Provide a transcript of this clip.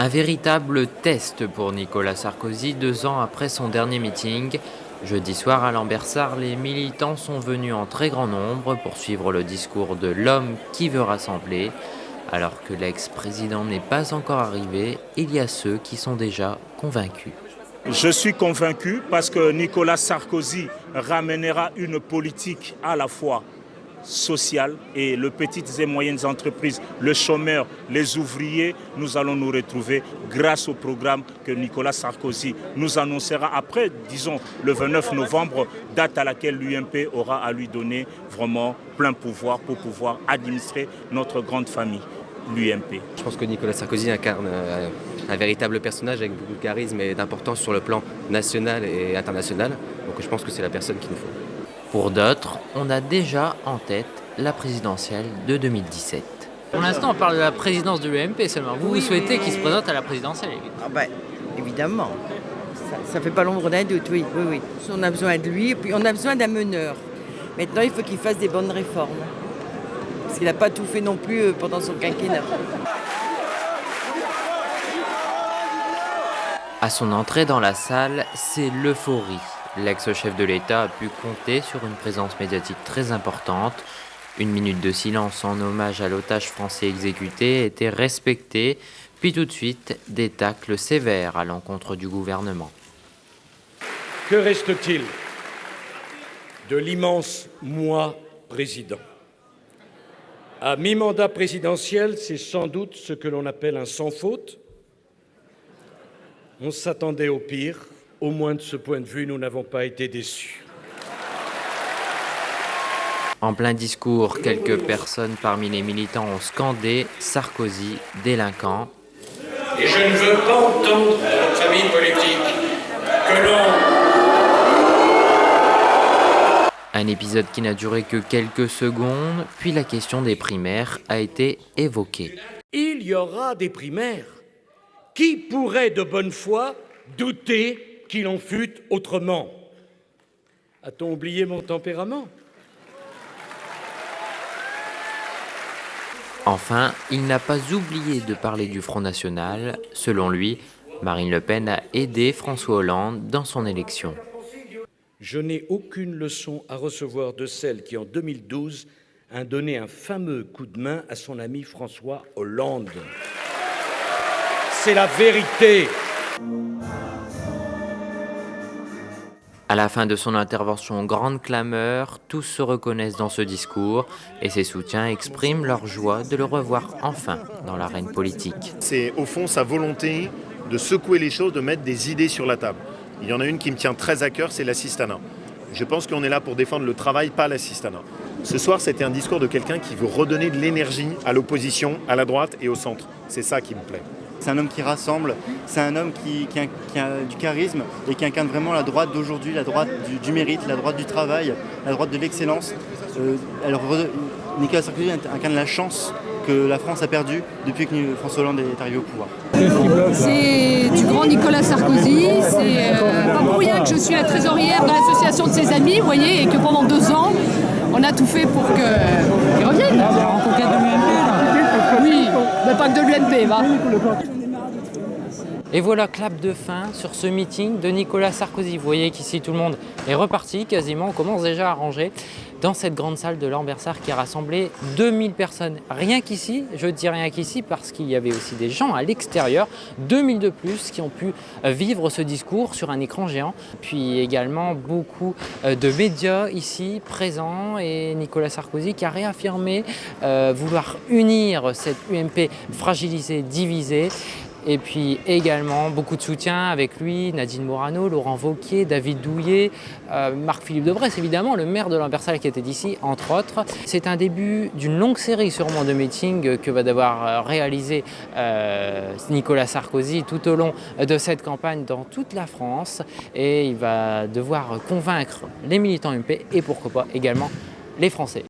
Un véritable test pour Nicolas Sarkozy 2 ans après son dernier meeting. Jeudi soir à Lambersart, les militants sont venus en très grand nombre pour suivre le discours de l'homme qui veut rassembler. Alors que l'ex-président n'est pas encore arrivé, il y a ceux qui sont déjà convaincus. Je suis convaincu parce que Nicolas Sarkozy ramènera une politique à la fois sociale et les petites et moyennes entreprises, le chômeur, les ouvriers, nous allons nous retrouver grâce au programme que Nicolas Sarkozy nous annoncera après, disons, le 29 novembre, date à laquelle l'UMP aura à lui donner vraiment plein pouvoir pour pouvoir administrer notre grande famille, l'UMP. Je pense que Nicolas Sarkozy incarne un véritable personnage avec beaucoup de charisme et d'importance sur le plan national et international. Donc je pense que c'est la personne qu'il nous faut. Pour d'autres, on a déjà en tête la présidentielle de 2017. Pour l'instant, on parle de la présidence de l'UMP seulement. Vous souhaitez qu'il se présente à la présidentielle? Évidemment. Ça fait pas l'ombre d'un doute, oui. On a besoin de lui, et puis on a besoin d'un meneur. Maintenant, il faut qu'il fasse des bonnes réformes. Parce qu'il n'a pas tout fait non plus pendant son quinquennat. À son entrée dans la salle, c'est l'euphorie. L'ex-chef de l'État a pu compter sur une présence médiatique très importante. Une minute de silence en hommage à l'otage français exécuté était respectée, puis tout de suite des tacles sévères à l'encontre du gouvernement. Que reste-t-il de l'immense moi président? À mi-mandat présidentiel, c'est sans doute ce que l'on appelle un sans faute. On s'attendait au pire. Au moins de ce point de vue, nous n'avons pas été déçus. En plein discours, quelques personnes parmi les militants ont scandé « Sarkozy, délinquant ». Et je ne veux pas entendre de notre famille politique que l'on... Un épisode qui n'a duré que quelques secondes, puis la question des primaires a été évoquée. Il y aura des primaires. Qui pourrait de bonne foi douter qu'il en fût autrement? A-t-on oublié mon tempérament? Enfin, il n'a pas oublié de parler du Front National. Selon lui, Marine Le Pen a aidé François Hollande dans son élection. Je n'ai aucune leçon à recevoir de celle qui, en 2012, a donné un fameux coup de main à son ami François Hollande. C'est la vérité. À la fin de son intervention, grande clameur, tous se reconnaissent dans ce discours et ses soutiens expriment leur joie de le revoir enfin dans l'arène politique. C'est au fond sa volonté de secouer les choses, de mettre des idées sur la table. Il y en a une qui me tient très à cœur, c'est l'assistanat. Je pense qu'on est là pour défendre le travail, pas l'assistanat. Ce soir, c'était un discours de quelqu'un qui veut redonner de l'énergie à l'opposition, à la droite et au centre. C'est ça qui me plaît. C'est un homme qui rassemble, c'est un homme qui a du charisme et qui incarne vraiment la droite d'aujourd'hui, la droite du mérite, la droite du travail, la droite de l'excellence. Nicolas Sarkozy incarne la chance que la France a perdue depuis que François Hollande est arrivé au pouvoir. C'est du grand Nicolas Sarkozy, c'est pas pour rien que je suis la trésorière de l'association de ses amis, vous voyez, et que pendant 2 ans, on a tout fait pour qu'il revienne. En conquête de l'UMP, là. Oui, mais pas que de l'UMP, va. Et voilà, clap de fin sur ce meeting de Nicolas Sarkozy. Vous voyez qu'ici tout le monde est reparti quasiment, on commence déjà à ranger dans cette grande salle de Lambersart qui a rassemblé 2000 personnes. Rien qu'ici, je dis rien qu'ici parce qu'il y avait aussi des gens à l'extérieur, 2000 de plus qui ont pu vivre ce discours sur un écran géant. Puis également beaucoup de médias ici présents et Nicolas Sarkozy qui a réaffirmé vouloir unir cette UMP fragilisée, divisée. Et puis également beaucoup de soutien avec lui, Nadine Morano, Laurent Wauquiez, David Douillet, Marc-Philippe Daubresse évidemment, le maire de Lambersart qui était d'ici, entre autres. C'est un début d'une longue série sûrement de meetings que va devoir réaliser Nicolas Sarkozy tout au long de cette campagne dans toute la France. Et il va devoir convaincre les militants UMP et pourquoi pas également les Français.